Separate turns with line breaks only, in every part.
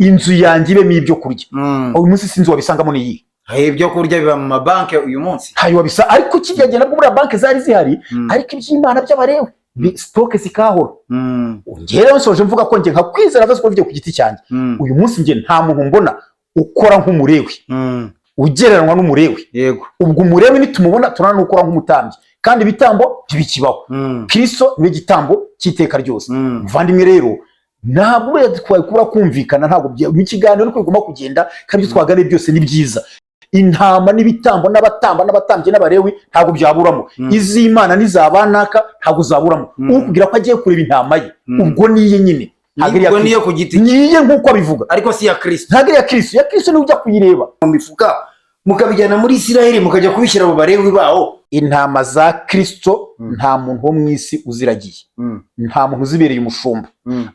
inzu yanjye ibemo ibyo kurya. Uyu munsi sinzi wabisangamo niyi.
Ibyo kurya biba mu mabanki uyu munsi.
Hayo wabisa ariko kijyanye nabwo muri banki zari zihari, ariko iby'Imana by'abarewe stoke zikahora. Ngere nsoje mvuga ko nge nka kwizera avuze ko byo ku giti cyanjye. Uyu munsi nge nta muntu mbona ukora nk'umurewe. Ugereranwa n'umurewe.
Yego.
Ubwo umurewe nitumubona turana ukora nk'umutambyi. Kandi ibitambo bibikibaho. Kristo ni igitambo cy'iteka ryose. Muvandimwe rero ntabwo yatwaye kubura kumvikana, ntabwo ikiganiro uko bigomba kugenda kandi twagane byose ni byiza. Intama n'ibitambo n'abatambyi n'abarewi ntabwo byaburamo. Iz'Imana n'izabanaka ntabwo zaburamo. Ukubwira ko agiye kureba intama ye ubwo niye nyine.
Ubwo niye ku giti
niye nkuko abivuga,
ariko si ya Kristo.
Ntabwo ya Kristo. Ya Kristo ni ujya kuyireba
mu mifuka mukabijyana muri Isiraheli mukajya kubishyira mu barewi bawo.
Intama za Kristo nta muntu wo mu isi uziragiye. Nta muntu uzibereye umushumba.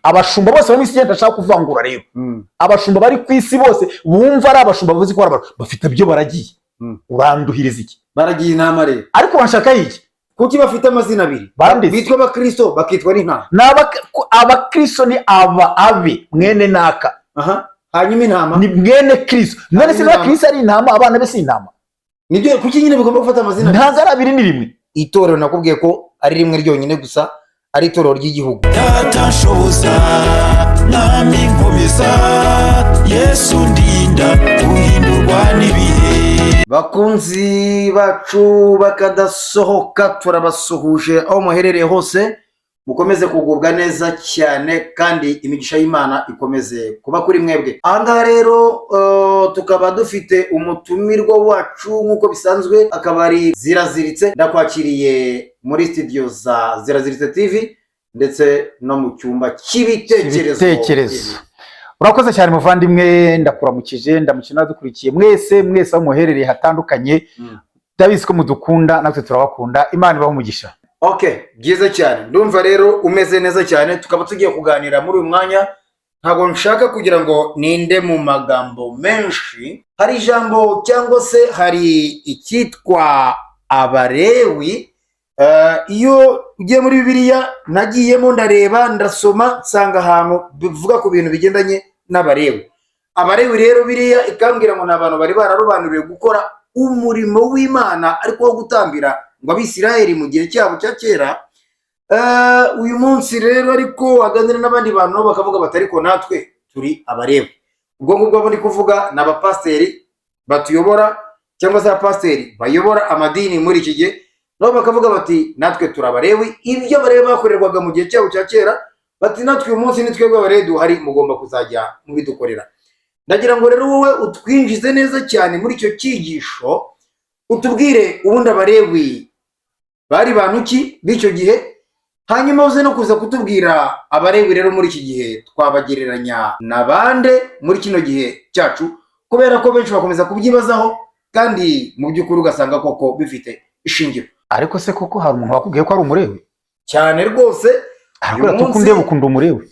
Abashumba bose bari mu isi genda ashaka kuvangura rero. Abashumba bari ku isi bose bumva ari abashumba bavuze ko bafite byo baragiye. Uranduhiriza iki?
Baragiye intama rero.
Ariko banshaka iki?
Kuki bafite amazina abiri? Bitwa abakristo bakitwa n'intama.
Abakristo ni abe mwene naka.
Hanyuma intama
ni mwene Kristo. None se na Kristo ari intama, abana be si intama.
Nibyo kuki nyine bigomba gufata amazina?
Ntago ari abiri ni rimwe.
Itorero nakubwiye ko ari rimwe ryonyine gusa, ari itorero ry'igihugu.
Tatashoza nami nkomeza Yesu ndinda uhindurwa n'ibihe.
Bakunzi bacu bakadasohoka turabasuhuje aho muherereye hose, mukomeze kugubwa neza cyane kandi imigisha y'Imana ikomeze kuba kuri mwebwe. Aha rero tukaba dufite umutumirwa wacu nk'uko bisanzwe, akaba ari Ziraziritse. Ndakwakiriye muri studio za Ziraziritse TV ndetse no mu cyumba cy'ibitekerezo.
Urakoze cyane muvandimwe, ndakuramukije ndamukina dukurikiye mwese aho muherereye hatandukanye. Ndabizi ko mudukunda natwe turabakunda. Imana ibaho umugisha.
Okay, byiza cyane. Ndumva rero umeze neza cyane. Tukaba tugiye kuganira muri uyu mwanya. Ntabwo nshaka kugira ngo ninde mu magambo menshi. Hari ijambo cyangwa se hari icyitwa abarewi. Iyo ugiye muri Bibiliya nagiyemo ndareba ndasoma nsanga ahantu bivuga ku bintu bigendanye n'abarewi. Abarewi rero Bibiliya ikambwira ngo n'abantu bari bararobanuriwe gukora umurimo w'Imana ariko wo gutambira ngo Abisiraheli mu gihe cyabo cya kera. Uyu munsi rero ariko aganira n'abandi bantu bakavuga batari ko natwe turi abarewi. Ubwo ngubwo abo ndi kuvuga n'abapasiteri batuyobora cyangwa se abapasiteri bayobora amadini muri iki gihe, nabo bakavuga bati natwe turabarewi. Ibyo abarewi bakorerwaga mu gihe cyabo cya kera bati natwe uyu munsi ni twebwe abarewi duhari, mugomba kuzajya mubidukorera. Ndagira ngo rero wowe utwinjize neza cyane muri icyo cyigisho, utubwire ubundi abarewi bari bantu ki b'icyo gihe, hanyuma uze no kuza kutubwira abarewi rero muri iki gihe twabagereranya n'abande muri kino gihe cyacu, kubera ko benshi bakomeza kubyibazaho kandi mu by'ukuri ugasanga koko bifite ishingiro.
Ariko se koko hari umuntu wakubwiye ko ari umurewi?
Cyane rwose.
Ariko tukundeba ukunda umurewi.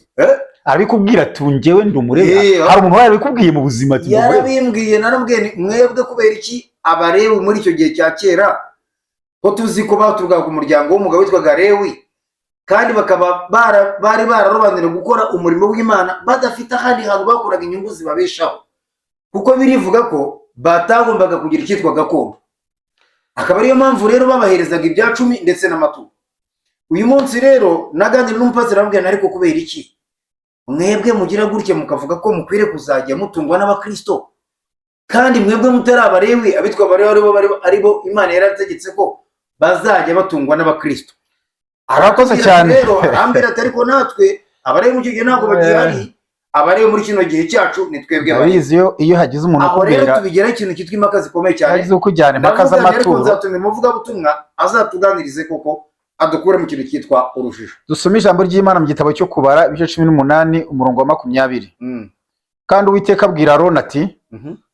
Arabikubwira ati njyewe ndi umurewi. Hari umuntu wabikubwiye mu buzima ati umurewi?
Yarabimbwiye, narambwiye mwebwe kubera iki abarewi muri icyo gihe cya kera ko tuzi ko baturukaga ku muryango w'umugabo witwaga Lewi, kandi bakaba bari bararobanuriwe gukora umurimo w'Imana badafite ahandi hantu bakoraga inyungu zibabeshaho, kuko birivuga ko batagombaga kugira icyitwa gakondo. Akaba ariyo mpamvu rero babaherezaga ibya 10 ndetse n'amaturo. Uyu munsi rero naganira n'umupasiteri arambwira ariko kubera iki mwebwe mugira gutya mukavuga ko mukwiriye kuzajya mutungwa n'abakristo, kandi mwebwe mutari abarewi? Abitwa abarewi aribo Imana yarategetse ko bazajya batungwa n'abakristo.
Arakoze cyane
rero arambwira ati ariko natwe abarewi mu gihe ntabwo bagihari, abarewi muri kino gihe cyacu ni twebwe
ababizi. Iyo hagize umuntu
ukubera rero tubigera ikintu cyitwa impaka zikomeye cyane,
hagize ukujyana impaka z'amaturo,
nzatumira umuvuga butumwa azatuganirize koko adukure mu kintu cyitwa urujijo.
Dusome ijambo ry'Imana mu gitabo cyo kubara ibice 18 umurongo wa 20. Kandi Uwiteka abwira Aroni ati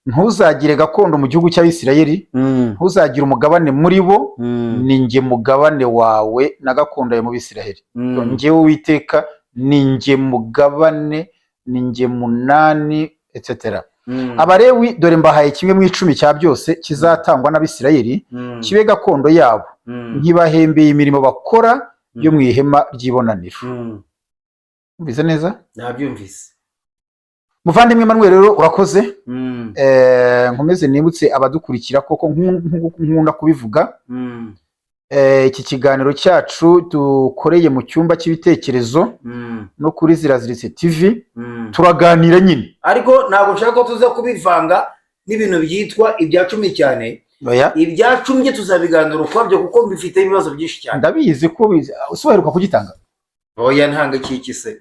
ntuzagire gakondo mu gihugu cy'Abisirayeli, ntuzagire umugabane muri bo, ni njye mugabane wawe na gakondo ya mu Bisirayeli. Njyewe Uwiteka ni njye mugabane, ni njye munani etc. Abarewi dore mbahaye kimwe mu 10 cya byose kizatangwa n'Abisirayeli kibe gakondo yabo, nkibahembeye imirimo bakora yo mu ihema ry'ibonaniro. Umvise neza?
Nabyumvise.
muvandimwe Emmanuel rero urakoze. Nkomeze nibutse abadukurikira koko nkunda kubivuga. Iki kiganiro cyacu dukoreye mu cyumba cy'ibitekerezo no kuri Ziraziritse TV turaganira nyine,
ariko ntabwo nshaka ko tuza kubivanga n'ibintu byitwa ibya cumi cyane. Ibya cumi tuzabiganira ukwabyo kuko mbifite ibibazo byinshi cyane.
Ndabizi ko usoheruka kugitanga.
Oya ntanga kiki se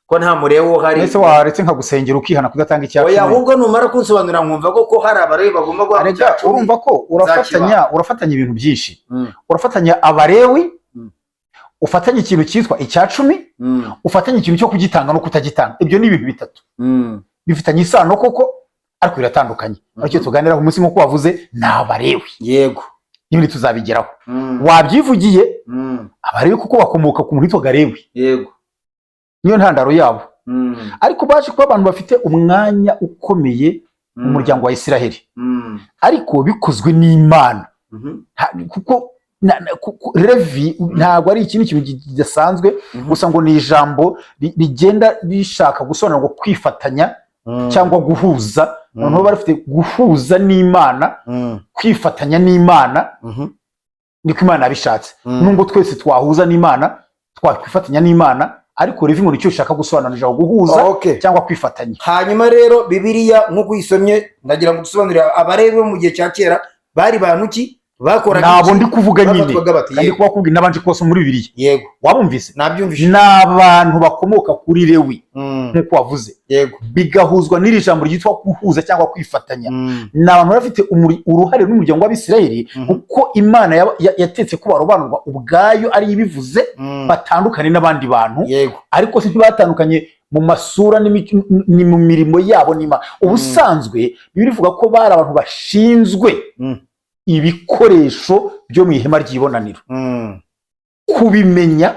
ko nta murebo hari.
Ese waretse nkagusengera ukihana kudatanga icyacu.
Oya ahubwo numara kunsobanurira nkumva ko hari abarewi bagomba guha icyacu.
Urumva ko urafatanya ibintu byinshi. Urafatanya abarewi, ufatanya ikintu cyitwa icyacumi, ufatanya ikintu cyo kugitanga no kutagitanga. Ibyo ni ibintu bitatu bifitanye isano koko ariko biratandukanye. Ariko tuganira ku munsi nko wavuze n'abarewi.
Yego
n'ibindi tuzabigeraho. Wabyivugiye abarewi kuko bakomoka ku muntu witwa Garewi.
Yego
niyo ntandaro yabo. Ariko baje kuba abantu bafite umwanya ukomeye mu muryango wa Isiraheli, ariko bikozwe n'Imana. Kuko Levi ntabwo ari ikintu kidasanzwe gusa ngo ni ijambo rigenda rishaka gusobanura ngo kwifatanya cyangwa guhuza. Noneho barafite guhuza n'Imana, kwifatanya n'Imana niko Imana yabishatse. Nubwo twese twahuza n'Imana, twakwifatanya n'Imana, ariko Levi ngo nicyo ushaka gusobanurira guhuza cyangwa kwifatanya.
Hanyuma rero Bibiliya nk'uko uyisomye ndagira ngo dusobanurire abarewi bo mu gihe cya kera bari bantu ki bakoraga.
Nabo ndi kuvuga nyine kandi kubakubwira nabanje kose muri Bibiliya.
Yego
wabumvise?
Nabyumvise.
N'abantu bakomoka kuri Lewi nk'uko wavuze.
Yego
bigahuzwa n'iri jambo ryitwa guhuza cyangwa kwifatanya. N'abantu bafite uruhare n'umuryango w'Abisirayeli kuko Imana yatetse ko barobanurwa ubwayo ari ibivuze batandukanye n'abandi bantu.
Yego
ariko si batandukanye mu masura ni mu mirimo yabo n'Imana. Ubusanzwe birivuga ko bari abantu bashinzwe ibikoresho byo mu ihema ry'ibonaniro, kubimenya,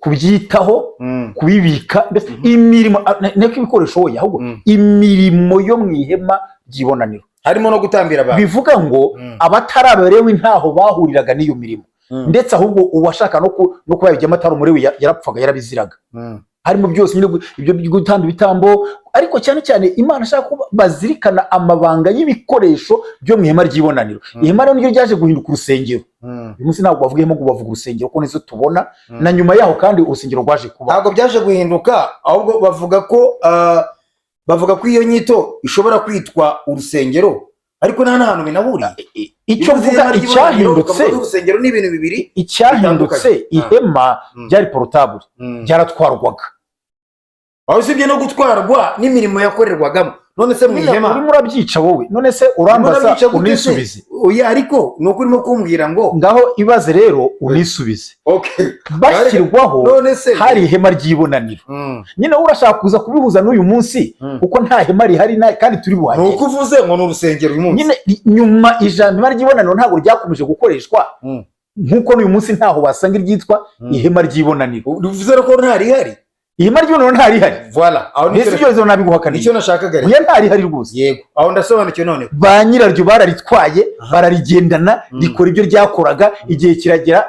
kubyitaho, kubibika, imirimo neko ibikoresho wowe ahubwo imirimo yo mu ihema ry'ibonaniro
harimo no gutambira abantu. Bivuga ngo
abataraberewe ntaho bahuriraga n'iyo mirimo, ndetse ahubwo uwashaka no kuba yabijyamo atari umurewe yarapfaga, yarabiziraga. Harimo byose nyine ibyo gutamba ibitambo, ariko cyane cyane Imana ashaka ko bazirikana amabanga y'ibikoresho byo mu ihema ry'ibonaniro. Ihema rero niryo ryaje guhinduka urusengero. Uyu munsi ntabwo bavugiyemo ngo bavuga urusengero ko nizo tubona, na nyuma yaho kandi urusengero rwaje kuba.
Ntabwo byaje guhinduka, ahubwo bavuga ko iyo nyito ishobora kwitwa urusengero, ariko nta hantu binahuriye.
Icyo vuga icyahindutse
urusengero ni ibintu bibiri.
Icyahindutse ihema ryari portable, ryaratwarwaga.
Aho usibye no gutwarwa n'imirimo yakorerwagamo. None se mu ihema
urimo urabyica wowe, none se urambaza unisubize.
Oya ariko nuko urimo kumbwira ngo
ngaho ibaze rero unisubize. Bashyirwaho hari ihema ry'ibonaniro. Nyine urashaka kuza kubihuza n'uyu munsi kuko nta hema rihari kandi turi buhage.
Nuko uvuze ngo n'urusengero uyu munsi.
Nyine nyuma ijambo ry'ibonaniro ntabwo ryakomeje gukoreshwa nkuko n'uyu munsi ntaho wasanga iryitwa ihema ry'ibonaniro.
Uvuze ko nta rihari.
Ihema ry'ibonaniro nta rihari.
Voilà.
Aho nicyo byo nabiguhakaniye.
Nicyo nashakaga rero.
Uya nta rihari rwose.
Yego. Aho ndasobanukiwe none.
Ba nyiraryo bararitwaye, bararigendana, rikora ibyo ryakoraga, igihe kiragera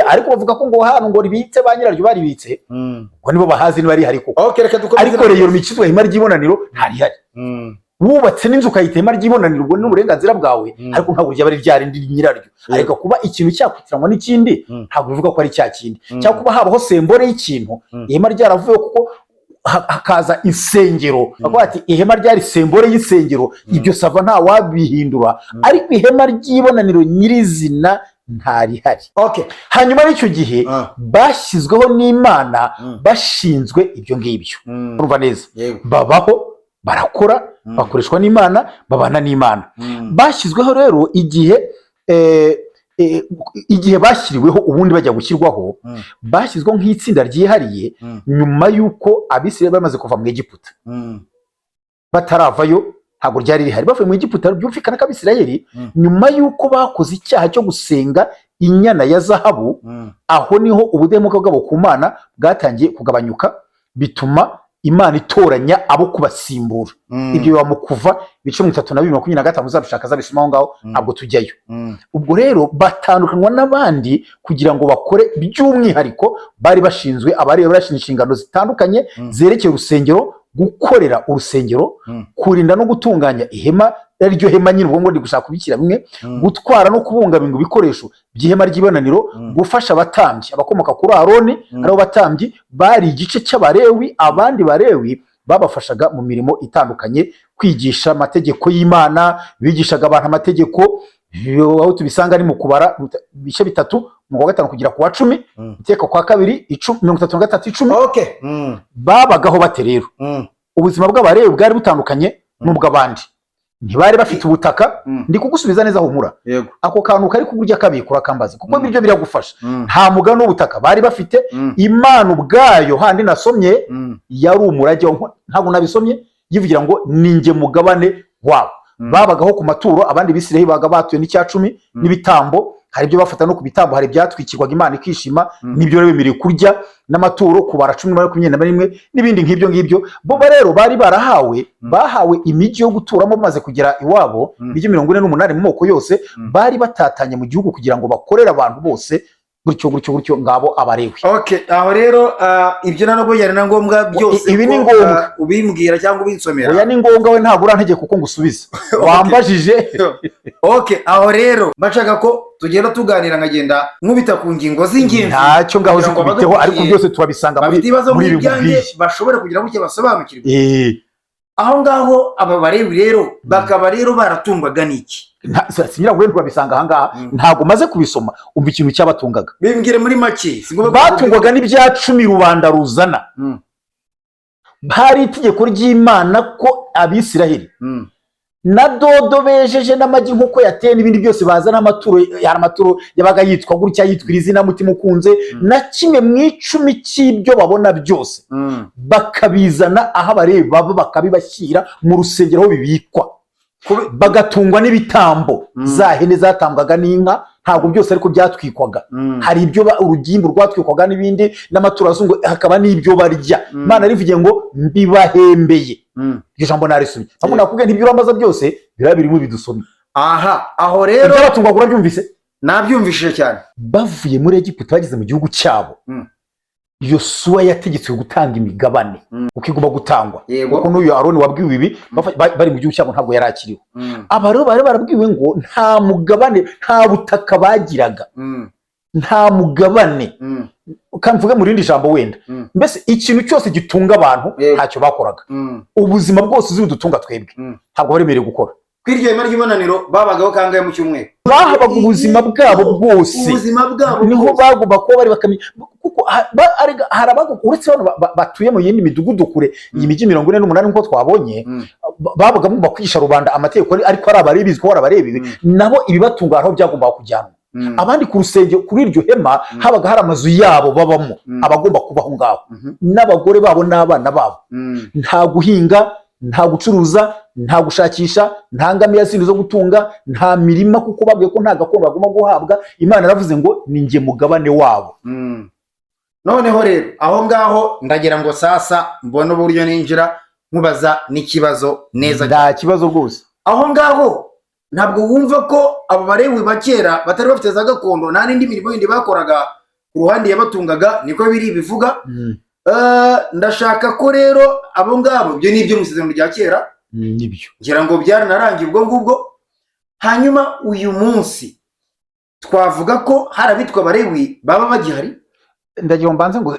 ariko bavuga ko ngo hano ngo ribitse ba nyiraryo baribitse. Ngo nibo bahazi niba rihari koko. Ariko rero mikizwa ihema ry'ibonaniro nta rihari. Wubatse n'inzu ukayitema ry'ibonaniro ubwo n'uburenganzira bwawe, ariko ntabwo ryaba ari ryarindi nyiraryo. Ariko kuba ikintu cyakwitiranywa n'ikindi ntabwo bivuga ko ari cya kindi. Cyangwa kuba habaho sembore y'ikintu, ihema ryaravuye kuko hakaza insengero. Bavuga ati ihema ryari sembore y'isengero, ibyo sava nta wabihindura, ariko ihema ry'ibonaniro nyirizina nta rihari. Hanyuma y'icyo gihe bashyizweho n'Imana, bashinzwe ibyo ngibyo. Urumva neza? Babaho, barakora, bakoreshwa n'Imana, babana n'Imana. Bashyizweho rero igihe bashyiriweho, ubundi bajya gushyirwaho, bashyizweho nk'itsinda ryihariye nyuma y'uko Abisirayeli bamaze kuva mu Egiputa. Bataravayo ntabwo ryari rihari. Bavuye mu Egiputa byumvikana ko Abisirayeli nyuma y'uko bakoze icyaha cyo gusenga inyana ya zahabu, aho niho ubudahemuka bwabo ku Mana bwatangiye kugabanyuka, bituma Imana itoranya abo kubasimbura. Ibyo biba mu Kuva 32:25 muzabishaka zabisoma aho ngaho, ntabwo tujyayo. Ubwo rero batandukanwa n'abandi kugira ngo bakore by'umwihariko, bari bashinzwe abareba barashinzwe inshingano zitandukanye zerekeye urusengero, gukorera urusengero, kurinda no gutunganya ihema ariryo hema nyine, ubwo ngo ndi gushaka kubikira bimwe, gutwara no kubungabunga ibikoresho by'ihema ry'ibonaniro, gufasha abatambyi, abakomoka kuri Aroni aribo batambyi bari igice cy'Abalewi. Abandi Balewi babafashaga mu mirimo itandukanye, kwigisha amategeko y'Imana, bigishaga abantu amategeko, aho tubisanga ni mu kubara bice 3 mu wa 5 kugera ku wa 10, iteka kwa 2 33 10. Babagaho bate rero? Ubuzima bw'Abalewi bwari butandukanye n'ubw'abandi. Ntibari bafite ubutaka, ndi kugusubiza neza humura. Ako kantu kari kuburya kabikura kambaze, kuko biryo biragufasha. Nta mugano w'ubutaka bari bafite. Imana ubwayo handi nasomye yari umurage, ntabwo nabisomye, yivugira ngo ninjye mugabane wabo. Babagaho ku maturo, abandi Bisirayeli baga batuye n'icya 10 n'ibitambo. Hari ibyo bafata no ku bitambo, hari byatwikirwaga Imana ikishima, nibyo rero bemereye kurya n'amaturo, kubara 10 n'ibindi nk'ibyo. Bo rero bari bahawe imijyi yo guturamo, bamaze kugera iwabo, imijyi 48 mu moko yose, bari batatanye mu gihugu kugira ngo bakorere abantu bose gutyo ngabo Abalewi.
Aho rero ibyo nabwo yari na ngombwa byose.
Ibi ni ngombwa
ubimbwira cyangwa ubinsomera.
Oya, ni ngombwa, we ntabwo urantegeka kuko ngusubiza. Wambajije.
Aho rero bashaka ko tugenda tuganira, nkagenda nkubita ku ngingo z'ingenzi.
Ntacyo ngaho zikubiteho, ariko byose turabisanga muri ibi byinshi
bashobora kugira ngo basobanukirwe. Aho ngaho aba Balewi rero bakaba rero baratungwaga n'iki?
Sinyira ngo turabisanga aha ngaha, ntabwo maze kubisoma. Umva ikintu cyabatungaga,
bimbwire muri make.
Batungwaga n'ibya 10 rubanda ruzana. Hari itegeko ry'Imana ko Abisiraheli na dodo bejeje n'amagi nk'uko yateye n'ibindi byose bazana amaturo yabaga yitwa gutya, yitwa izina mutima ukunze, na kimwe mu 10 cy'ibyo babona byose bakabizana aho Abalewi baba, bakabibashyira mu rusengero aho bibikwa, bagatungwa n'ibitambo. Za hene zatambwaga n'inka, ntabwo byose ariko byatwikwaga. Hari ibyo urugimbu rwatwikwaga n'ibindi, n'amaturo azungu, hakaba n'ibyo barya. Imana rivugiye ngo mbibahembeye. Iryo jambo narisomye, aho nakubwiye ntibyo uramaza byose birimo bidusomye.
Aho rero
by'abatungwa urabyumvise?
Nabyumvishije cyane.
Bavuye muri Egiputa bageze mu gihugu cyabo, Yosuwa yategetswe gutanga imigabane uko igomba gutangwa, kuko n'uyu Aroni wabwiwe ibi bari mu gihugu cyabo ntabwo yari akiriho. Aba rero bari barabwiwe ngo nta mugabane, nta butaka bagiraga, nta mugabane. Ukamvuga mu rindi jambo wenda, mbese ikintu cyose gitunga abantu ntacyo bakoraga. Ubuzima bwose uzibudutunga twebwe ntabwo baremerewe gukora.
Kwiryo hema ry'ibonaniro babagaho kangahe mu cyumweru?
Bahabaga ubuzima bwabo bwose, niho bagomba kuba bari bakamenya, kuko hari abago uretse batuye mu yindi midugudu kure iyi mijyi 48 nko twabonye, babaga mu bakwisha rubanda amategeko, ariko ari Abalewi biziko barabarebiwe nabo ibibatunga aho byagomba kujyana. Abandi ku rusengero kuri iryo hema habaga hari amazu yabo babamo, abagomba kubaho ngaho n'abagore babo n'abana babo. Nta guhinga, nta gucuruza, nta gushakisha, nta ngamiya zindi zo gutunga, nta mirima, kuko babwiye ko nta gakondo bagomba guhabwa. Imana yaravuze ngo ninjye mugabane wabo.
Noneho rero aho ngaho ndagira ngo sasa mbona uburyo ninjira nkubaza n'ikibazo neza.
Nta kibazo rwose.
Aho ngaho ntabwo wumva ko abo Balewi bakera batari bafite za gakondo, nta n'indi mirimo yindi bakoraga ku ruhande yabatungaga, niko biri bivuga. Ndashaka ko rero abo ngabo byo nibyo mu isezerano rya kera,
nibyo
ngira ngo byaranarangiye ubwo ngubwo. Hanyuma uyu munsi twavuga ko hari abitwa Abalewi baba bagihari.
Ndagira mbanze ngo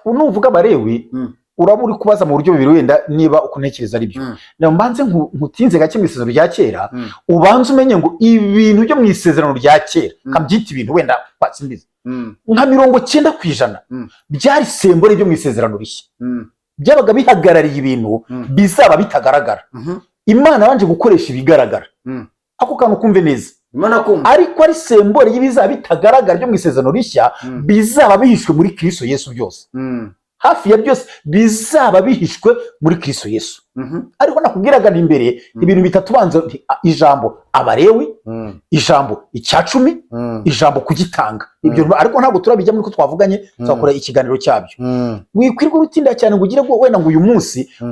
nuvuga Abalewi uraba uri kubaza mu buryo bibiri, wenda niba ukuntekereza ari byo. Mbanze nkutinze gake mu isezerano rya kera, ubanze umenye ngo ibintu byo mu isezerano rya kera, kabyita ibintu wenda batsimbiza nka 90% byari sembore byo mu isezerano rishya, byabaga bihagarariye ibintu bizaba bitagaragara. Imana yanje gukoresha ibigaragara, ako kantu kumve neza, ariko ari sembore y'ibizaba bitagaragara byo mu isezerano rishya, bizaba bihishwe muri Kristo Yesu byose. Hafi ya byose bizaba bihishwe muri Kristo Yesu. Ariko nakubwiraga imbere ibintu bitatu banza: ijambo Abalewi, ijambo icya 10, ijambo kugitanga. Ibyo ariko ntabwo turabijya muri ko twavuganye, twakora ikiganiro cyabyo. Wikwirwa rutinda cyane ngo ugire ngo wenda ngo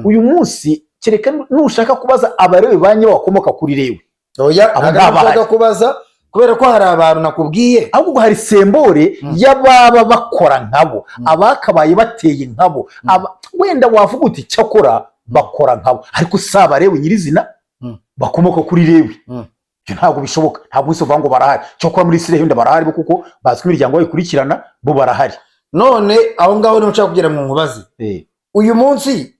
uyu munsi kereka nushaka kubaza Abalewi banye bakomoka kuri Lewi.
Oya, agashaka kubaza kubera ko hari abantu nakubwiye,
ahubwo hari sembore y'ababa bakora nkabo, abakabaye bateye nkabo. Wenda wavuga uti cyakora bakora nkabo, ariko si Abalewi nyirizina bakomoka kuri Lewi. Ibyo ntabwo bishoboka, ntabwo bisobanura ngo barahari. Cyokora muri Isiraheli barahari bo kuko bazwi imiryango bayikurikirana, bo barahari.
None aho ngaho niho nshaka kugira mu nkubazi. Uyu munsi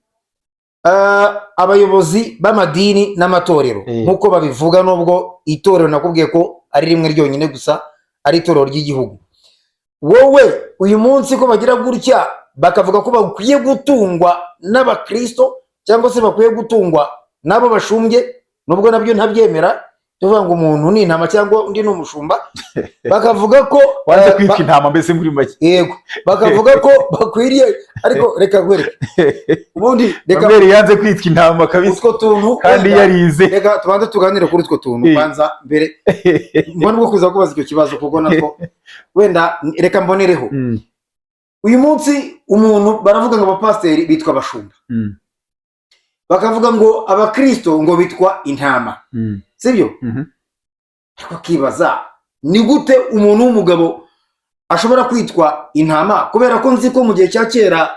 abayobozi b'amadini n'amatorero nkuko babivuga, nubwo itorero nakubwiye ko ari rimwe ryonyine gusa, ari itorero ry'igihugu, wowe uyu munsi ko bagira gutya bakavuga ko bakwiye gutungwa n'abakristo cyangwa se bakwiye gutungwa nabo bashumbye, nubwo nabyo ntabyemera, tuvuga ngo umuntu ni intama cyangwa undi ni umushumba, bakavuga ko
wanze kwitwa intama mbese muri make.
Yego, bakavuga ko bakwiriye, ariko reka gwereke ubundi reka
mbere yanze kwitwa intama kabisa
utwo tuntu
kandi yarize.
Reka tubanze tuganire kuri utwo tuntu kwanza mbere mbona bwo kuza kubaza icyo kibazo, kuko natwo wenda reka mbonereho. Uyu munsi umuntu baravuga ngo abapasiteri bitwa abashumba, bakavuga ngo abakristo ngo bitwa intama, sibyo? Ariko kibaza ni gute umuntu w'umugabo ashobora kwitwa intama, kubera ko nzi ko mu gihe cya kera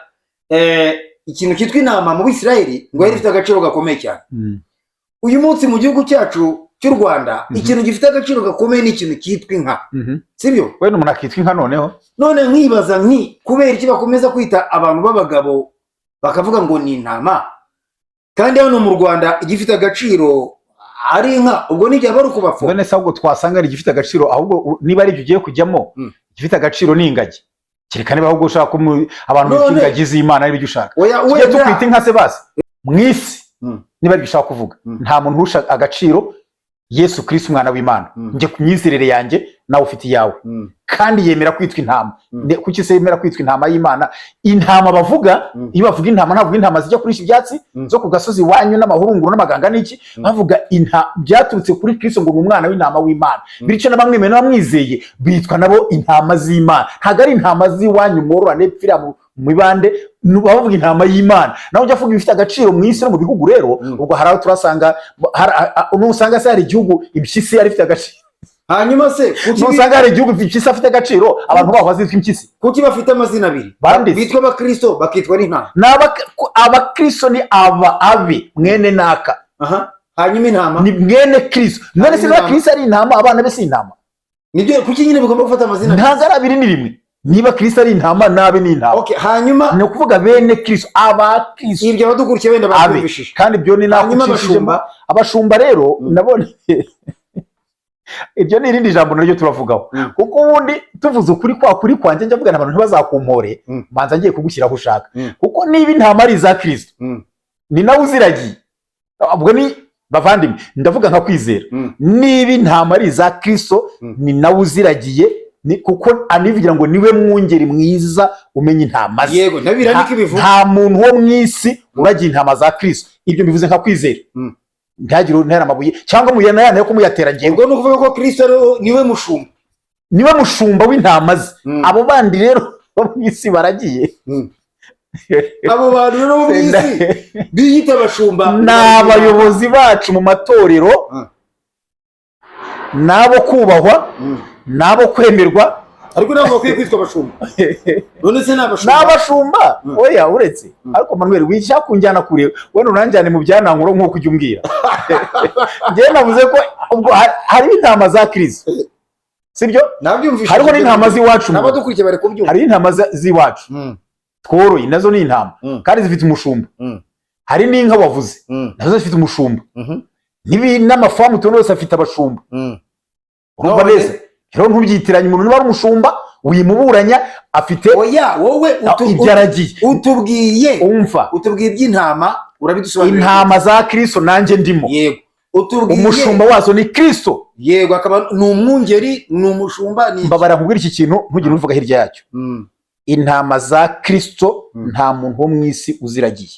ikintu cyitwa intama mu Bisirayeli ngo yari ifite agaciro gakomeye cyane. Uyu munsi mu gihugu cyacu cy'u Rwanda ikintu gifite agaciro gakomeye ni ikintu cyitwa inka, sibyo?
Wenda umuntu akitwa inka
none nkibaza kubera iki bakomeza kwita abantu b'abagabo bakavuga ngo ni intama, kandi hano mu Rwanda igifite agaciro ari inka? Ubwo nijya bari kubapfa.
None se ahubwo twasanga ari igifite agaciro, ahubwo niba ari byo ugiye kujyamo igifite agaciro ni ingagi. Kereka niba ahubwo ushaka abantu bita ingagi z'Imana ari byo ushaka. Tujye tukwita inka se basi mu isi, niba ari bishaka kuvuga. Nta muntu urusha agaciro Yesu Kristo umwana w'Imana. Nje ku myizerere yanjye nawe ufite iyawe, kandi yemera kwitwa intama. Kuki se yemera kwitwa intama y'Imana? Intama bavuga, iyo bavuga intama ntavuga intama zijya kurisha ibyatsi zo ku gasozi wanyu n'amahurunguru n'amaganga n'iki, bavuga byaturutse kuri Kristo ngo ni umwana w'intama w'Imana. Bityo na bamwe n'abamwizeye bitwa nabo intama z'Imana. Ntago ari intama z'iwanyu mororane pfira mu mibande, bavuga intama y'Imana. Naho ujya kuvuga ibifite agaciro mu isi no mu bihugu, rero ubwo haraho turasanga usanga se hari igihugu impyisi yari ifite agaciro.
Hanyuma se
kuki usanga hari igihugu impyisi afite agaciro, abantu baho bazitwa impyisi?
Kuki bafite amazina abiri? Bitwa abakristo bakitwa n'intama.
Abakristo ni abe mwene naka.
Hanyuma intama
ni mwene Kristo. None se niba Kristo ari intama, abana be si intama?
Nibyo kuki nyine bigomba gufata amazina?
Ntago ari abiri ni rimwe. Niba Kristo ari intama, nabe ni intama.
Okay, hanyuma
ni ukuvuga bene Kristo, Kristo.
Ibyo badukurikiye wenda babyumvishije.
Kandi byo ni abashumba rero nabone ibyo ni irindi jambo naryo turavugaho. Kuko ubundi tuvuze ukuri kuri kwanjye njya mvugana abantu ntibazakumpore, manza ngiye kugushyiraho ushaka. Kuko niba intama ari za Kristo, ni nawe uziragiye. Ubwo ni bavandimwe, ndavuga nka kwizera. Niba intama ari za Kristo, ni nawe uziragiye, kuko anivugira ngo niwe mwungeri mwiza umenya intama ze.
Yego, nabirandika ibivuga.
Nta muntu wo mwisi uragiye intama za Kristo. Ibyo bivuze nka kwizera. Ntihagire untera amabuye cyangwa muyana yo kumuyatera ngiye.
Ubwo nukuvuga ko Kristo niwe mushumba.
Niwe mushumba w'intama ze. Abo bandi rero bo mwisi baragiye.
Abo bantu rero bo mwisi biyita abashumba,
n'abayobozi bacu mu matorero, nabo kubahwa, nabo kwemerwa,
ariko nabo bakwiye kwitwa abashumba. None se
n'abashumba oya uretse. Ariko Manuel wisha kunjyana kure, we nunanjyane mu byanankuro nk'uko ujya umbwira. Ngiye navuze ko ubwo hari intama za Kristo, sibyo?
Nabyumvise.
Hariho n'intama z'iwacu,
n'abadukurikiye bari kubyumva.
Hari intama z'iwacu tworoye, nazo ni intama kandi zifite umushumba. Hari n'inka wavuze, nazo zifite umushumba. N'amafamu yose afite abashumba. Urumva neza? Rero ntubyitiranye umuntu niba ari umushumba wimuburanya afite
oya wowe
ibyaragiye.
Utubwiye iby'intama, urabidusobanurira.
Intama za Kristo nanjye ndimo.
Yego.
Umushumba wazo ni Kristo.
Yego, akaba ni umwungeri, ni umushumba, ni
mbabara nkubwira iki kintu ntugire uvuga hirya yacyo. Intama za Kristo nta muntu wo mwisi uziragiye.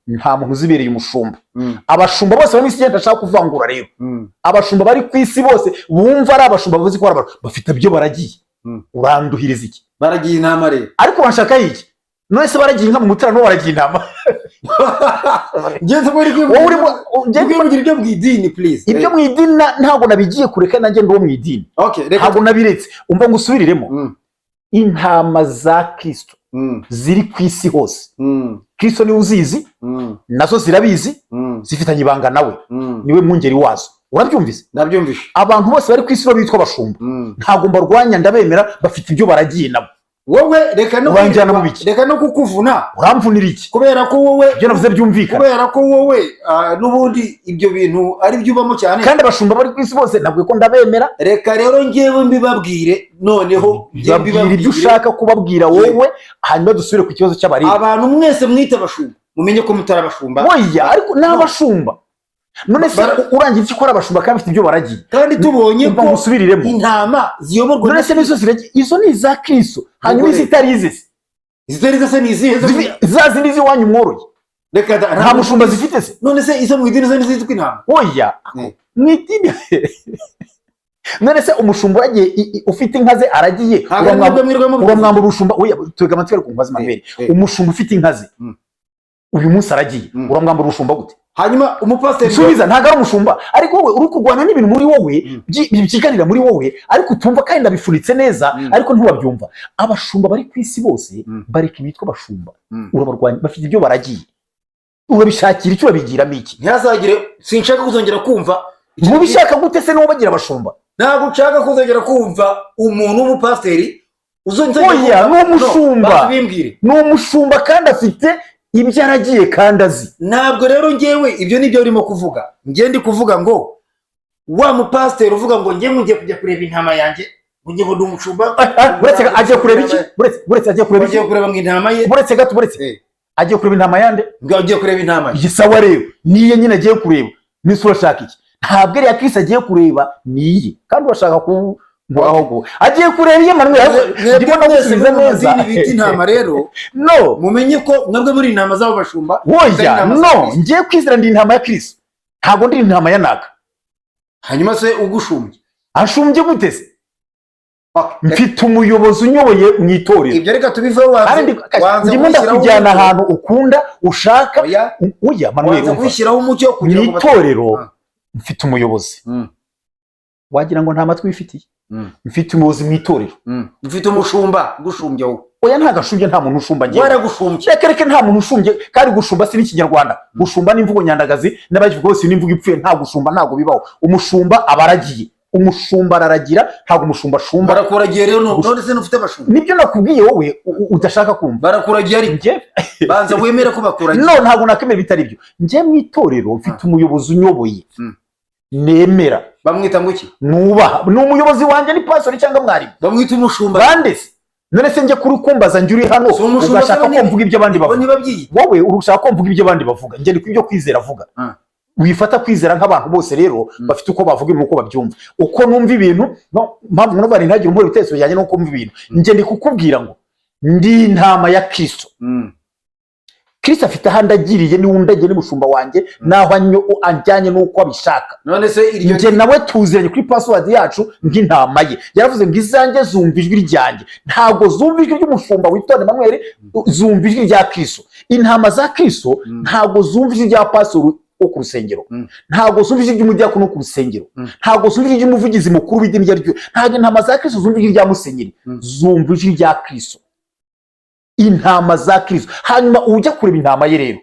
Nta muntu uzibereye umushumba. Abashumba bose bari mwisi genda ashaka kuvangura rero. Abashumba bari ku isi bose bumva ari abashumba bavuze ko ari abashumba, bafite byo baragiye. Uranduhiriza iki?
Baragiye intama rero.
Ariko banshaka iki? None se baragiye inka mu mutara no baragiye intama?
Ngenze muri kwibwira ibyo mwidini please.
Ibyo mwidini ntago nabigiye kureka nanjye ndo mwidini.
Okay,
ntago nabiretse. Umva ngusubiriremo. Intama za Kristo ziri ku isi hose. Kristo niwe uzizi, nazo zirabizi, zifitanye ibanga nawe, niwe mwungeri wazo. Urabyumvise?
Nabyumvise.
Abantu bose bari ku isi bitwa abashumba, ntabwo mbarwanya, ndabemera, bafite ibyo baragiye nabo.
Wowe reka no kukuvuna.
Uramvunira iki?
Kubera ko wowe
ibyo navuze byumvikana.
Kubera ko wowe n'ubundi ibyo bintu ari byo ubamo cyane.
Kandi abashumba bari ku isi bose ntabwo ko ndabemera.
Reka rero ngewe mbibabwire noneho
mbibabwire ibyo ushaka kubabwira wowe, hanyuma dusubire ku kibazo cy'abarimo.
Abantu mwese mwita abashumba, mumenye ko mutari abashumba.
Oya, ariko n'abashumba. None se urangiye iki kora abashumba kandi bafite ibyo baragiye?
Kandi tubonye ko intama ziyoborwa.
None se nizo ziragiye, izo ni za Kristo. Hanyuma izitarize
se ni izihe?
Za zindi z'iwanyu mworoye.
Reka
nta mushumba zifite se.
None se izo mu idini zo nizitwa intama?
Oya, mu idini none se umushumba yagiye ufite inka ze aragiye, uramwambura ubushumba. Oya, twega amatwi ku nkazi Manuel. Umushumba ufite inka ze uyu munsi aragiye, uramwambura ubushumba gute?
Hanyuma umupasiteri
subiza, ntago ari umushumba, ariko wowe uri kurwana n'ibintu muri wowe byiganira muri wowe, ariko utumva kandi ndabifunitse neza, ariko ntiwabyumva. Abashumba bari ku isi bose bareka ibitwa abashumba, urabarwanya, bafite ibyo baragiye. Urabishakira icyo babigiramo iki?
Ntihazagire, sinshaka kuzongera kumva.
Mubishaka gute se n'uwo bagira abashumba?
Ntabwo nshaka kuzongera kumva umuntu w'umupasiteri uzongera.
Oya, n'umushumba. N'umushumba kandi afite ibyo aragiye kandi azi.
Ntabwo rero ngewe ibyo nibyo urimo kuvuga. Ngiye ndi kuvuga ngo wa mupasiteri uvuga ngo ngiye mugiye kujya kureba intama yanjye, ngiye ngo ndumushumba.
Buretse agiye kureba iki? Buretse agiye kureba iki?
Agiye kureba intama ye.
Buretse gato, buretse. Agiye kureba intama yande?
Agiye kureba intama ye.
Igisawa rero niye nyine agiye kureba. Nisura shaka iki? Ntabwo ari ya Kristo agiye kureba, niye. Kandi urashaka ku ngo agiye kureba iyo Manuel ndimo nagusubiza neza.
Ibiti intama rero
no
mumenye ko mwebwe muri intama z'abo bashumba.
Oya, no, ngiye kwizera ndi intama ya Kristo, ntabwo ndi intama ya naka.
Hanyuma se ugushumbye
ashumbye gute se? Mfite umuyobozi unyoboye mu itorero.
Ibyo reka tubiveho. Wanze
ndimo ndakujyana ahantu ukunda ushaka. Oya Manuel,
wanze kwishyiraho umucyo kugira
ngo itorero mfite umuyobozi. Wagira ngo nta matwi wifitiye. Mfite umuyobozi mu itorero.
Mfite umushumba gushumbye wowe.
Oya, nta gashumbye, nta muntu ushumba ngiye.
Waragushumbye.
Reka nta muntu ushumbye, kandi gushumba si n'ikinyarwanda. Gushumba ni imvugo nyandagazi, n'abavuga bose ni imvugo ipfuye. Nta gushumba ntago bibaho. Umushumba abaragiye. Umushumba araragira, ntago umushumba shumba.
Barakuragiye rero, none se nufite abashumba.
Nibyo nakubwiye wowe udashaka kumva.
Barakuragiye ari nge banza wemera ko bakuragiye.
No, ntago nakemera bitari byo. Ngiye mu itorero mfite umuyobozi unyoboye. Nemera.
Bamwita ngo iki?
Nubaha. Ni umuyobozi wanjye, ni pastor cyangwa mwarimu.
Bamwita umushumba.
Bandese. None se ngiye kuri kumbaza njye uri hano ugashaka ko mvuga ibyo abandi bavuga. Wowe urushaka ko mvuga ibyo abandi bavuga. Ngiye ndi ibyo kwizera avuga. Wifata kwizera nk'abantu bose rero bafite uko bavuga nuko babyumva. Uko numva ibintu, mpamvu no bari ntagire umuri bitekerezo yanye no kumva ibintu. Ngiye ndi kukubwira ngo ndi intama ya Kristo. Kristo afite ahandagiriye, ni wundagiye n'umushumba wanjye, naho anjyanye nuko abishaka.
None se iryo
nge nawe tuziranye kuri password yacu nk'intama ye. Yaravuze ngo izanjye zumva ijwi ryanjye, ntago zumva ijwi ry'umushumba witonde Manuel, zumva ijwi rya Kristo. Intama za Kristo ntago zumva ijwi rya pastor wo ku rusengero, ntago zumva ijwi ry'umudiyakoni wo ku rusengero, ntago zumva ijwi ry'umuvugizi mukuru w'idini ryo. Ntago intama za Kristo zumva ijwi rya musenyeri, zumva ijwi rya Kristo. Intama za Kristo. Hanyuma ujya kureba intama ye rero,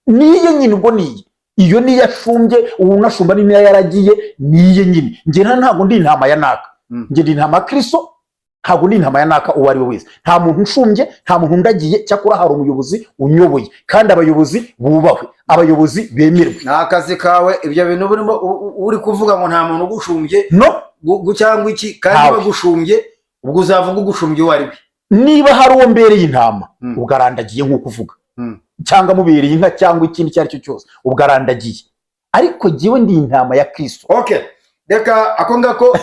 niye nyine, ubwo niye iyo niye ashumbye, ubu nashumba niye yaragiye, niye nyine. Nge ntago ndi intama ya naka. Nge ndi intama ya Kristo, ntago ndi intama ya naka uwo ari we wese. Nta muntu ushumbye, nta muntu undagiye. Cyakora hari umuyobozi unyoboye, kandi abayobozi bubahwe, abayobozi bemerwe.
N'akazi kawe ibyo bintu burimo uri kuvuga ngo nta muntu ugushumbye
no
cyangwa iki, kandi bagushumbye ubwo uzavuga ugushumbye uwo ari we.
Niba hari uwo mbereye intama ugarandagiye nk'uko uvuga, cyangwa mubereye inka cyangwa ikindi icyo ari cyo cyose ugarandagiye, ariko jyewe ndi intama ya Kristo.
Okay, reka ako ngako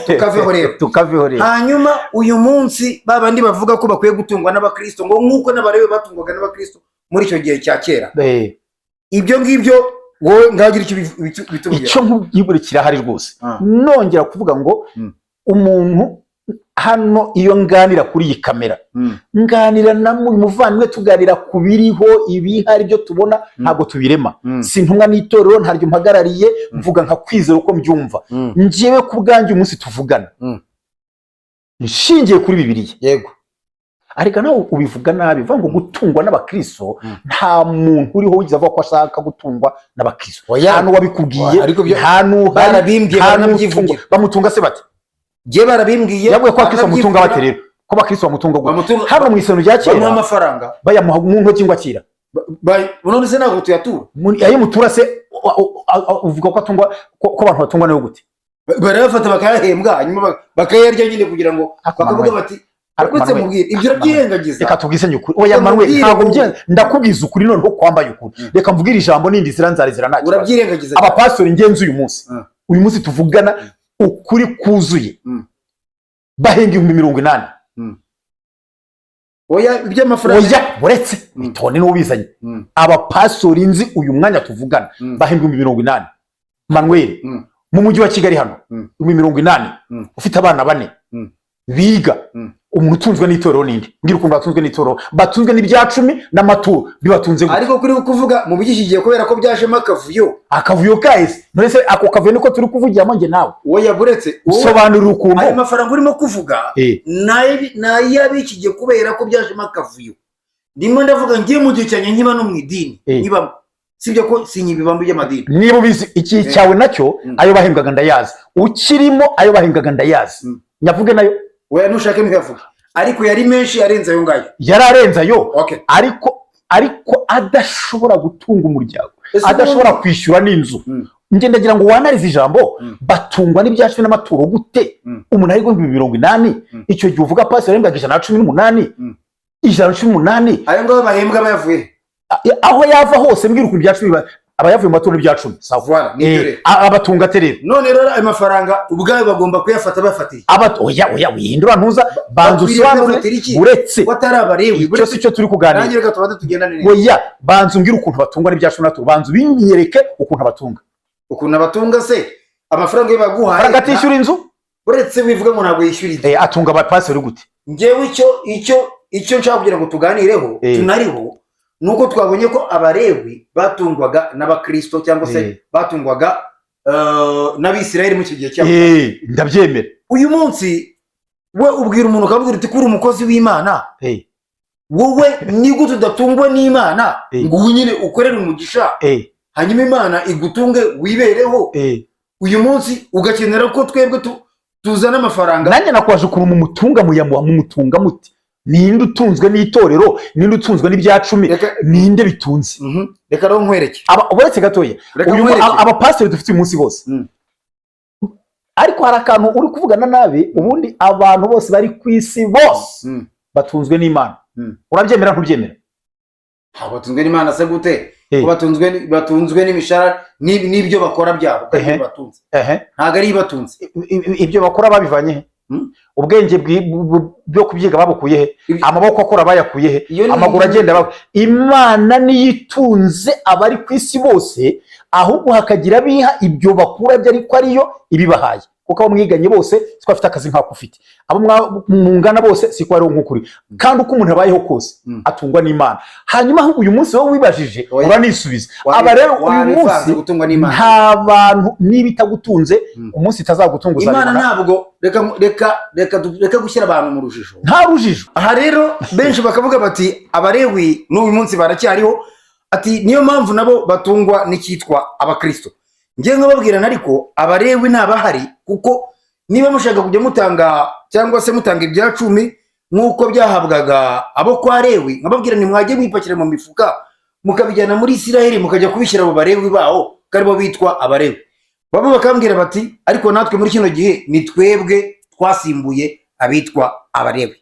tukaveho rero. Hanyuma uyu munsi babandi bavuga ko bakwiye gutungwa n'abakristo, ngo nk'uko n'abarewe batungwaga n'abakristo muri icyo gihe cya kera. Ibyo ngibyo wowe ngagira icyo bitubwira.
Icyo nkubwibure kirahari rwose. Nongera kuvuga ngo umuntu hano iyo nganira kuri iyi kamera, nganira na muvandimwe, tuganira ku biriho, ibihari byo tubona, ntabwo tubirema. Sintumwa n'itorero, ntaryo mpagarariye, mvuga nka kwizera uko mbyumva. Ngiyewe ku bwanjye umunsi tuvugana nshingiye kuri Bibiliya.
Yego.
ariko nawe ubivuga nabi uvuga ngo gutungwa n'abakristo nta muntu uriho wigize avuga ko ashaka gutungwa n'abakristo hano wabikubwiye hano
barabimbwiye
bamutunga se bate
je barabimbwiye
yavuye ko abakristo bamutunga bate rero ko abakristo bamutunga hano mu isano rya kera
bamuha amafaranga
bayamuha mu ntoki ngo akira
none se ntabwo tuyatura
ayo mutura se uvuga ko atungwa ko abantu batungwa nayo gute
barayafata bakayahembwa hanyuma bakayarya nyine kugira ngo bakavuga bati arwetse mubwire ibyo urabyirengagiza
reka tubwisanye ukuri oya Manuel ntabwo ndakubwiza ukuri noneho kwambaye ukuri reka mvugire ijambo nindi ziranzarezera nacyo
urabyirengagiza
abapastori ngenzi uyu munsi tuvugana ukuri kuzuye bahenga 80,000
oya iby'amafaranga
oya uretse bitone n'ubizanye abapastori nzi uyu mwanya tuvugana bahenga 80,000 Manuel mu mujyi wa Kigali hano 80,000 ufite abana 4 biga umuntu utunzwe n'itorero ninde ngira ukuntu batunzwe n'itorero batunzwe n'ibya 10 n'amaturo bibatunze
ariko kuri kuvuga mu byishigiye kubera ko byajemo akavuyo
kahise none ako kavuyo niko turi kuvugiramo nge nawe
oya buretse
usobanura ukuntu
ayo mafaranga urimo kuvuga nayabikigiye kubera ko byajemo akavuyo ndimo ndavuga ngiye mu gihe cyanye nkiba no mu idini niba sibyo ko sinyibibambo by'amadini
niba ubizi iki cyawe nacyo ayo bahembwaga ndayazi ukirimo ayo bahembwaga ndayazi nyavuge nayo
oya nushake ntiyavuga ariko yari menshi arenze ayo ngayo
yararenze ayo ariko adashobora gutunga umuryango adashobora kwishyura n'inzu nge ndagira ngo wanarize ijambo batungwa n'ibyashwe n'amaturo gute umuntu ari 80,000 icyo gihe uvuga pastor yahembwaga 118 118
ayo ngaho bahembwa bayavuye
aho yava hose mbwira ukuntu byacumi abayavuye mu maturo bya 10
savoir
abatunga terero
none rero ayo mafaranga ubwayo bagomba kuyafata bafatiye
oya wihindura ntuza banza usobanure uretse
watari abarewi
buretse icyo turi kuganira
nanjye reka tubade tugendane neza
oya banza umbwira ukuntu batungwa n'ibya 10 n'aturo banza ubinyereke ukuntu abatunga
se amafaranga y'abaguhaye
agatishyura inzu
uretse wivuga ngo ntabwo yishyura inzu
atunga abapastori gute
ngewe icyo nshaka kugira ngo tuganireho tunariho nuko twabonye ko abarewi batungwaga n'abakristo cyangwa se batungwaga n'abisirayeli mu kigihe cyabo
ndabyemera
uyu munsi we ubwira umuntu ukabwira uti kuri umukozi w'Imana wowe nigo tudatungwa n'Imana ngo nyine ukorere umugisha hanyuma Imana igutunge wibereho uyu munsi ugakenera ko twebwe tuzana amafaranga
nanjye nakwaje ukuntu mu mutunga mutunga muti ninde utunzwe n'itorero ninde utunzwe n'ibya 10 ninde bitunze
reka rero nkwereke
uretse gatoya abapastori dufite umunsi bose ariko hari akantu uri kuvugana nabi ubundi abantu bose bari ku isi bose batunzwe n'Imana urabyemera ntubyemera
batunzwe n'Imana se gute batunzwe n'imishara n'ibyo bakora byabo kandi batunze ntago ari batunze
ibyo bakora babivanye ubwenge byo kubyiga babukuye he amaboko akora bayakuye he amaguru agenda Imana niyitunze abari ku isi bose ahubwo hakagira biha ibyo bakura byo ariko ariyo ibibahaye kuko abo mwiganye bose siko afite akazi nkako ufite abo mwungana bose siko ari nk'ukuri kandi uko umuntu abayeho kose atungwa n'Imana hanyuma uyu munsi wowe wibajije uranisubiza aba rero uyu munsi nta bantu nibitagutunze umunsi itazagutunguza
Imana ntabwo reka gushyira abantu mu rujijo
nta rujijo
aha rero benshi bakavuga bati abarewi n'uyu munsi baracyariho ati niyo mpamvu nabo batungwa n'icyitwa abakristo ngiye nkababwirana ariko abarewi ntabahari kuko niba mushaka kujya mutanga cyangwa se mutanga ibya 10 nk'uko byahabwaga abo kwa Lewi nkababwira ni mwajye mwipakira mu mifuka mukabijyana muri Isiraheli mukajya kubishyira abo barewi baho karibo bitwa abarewi babo bakambwira bati ariko natwe muri kino gihe ni twebwe twasimbuye abitwa abarewi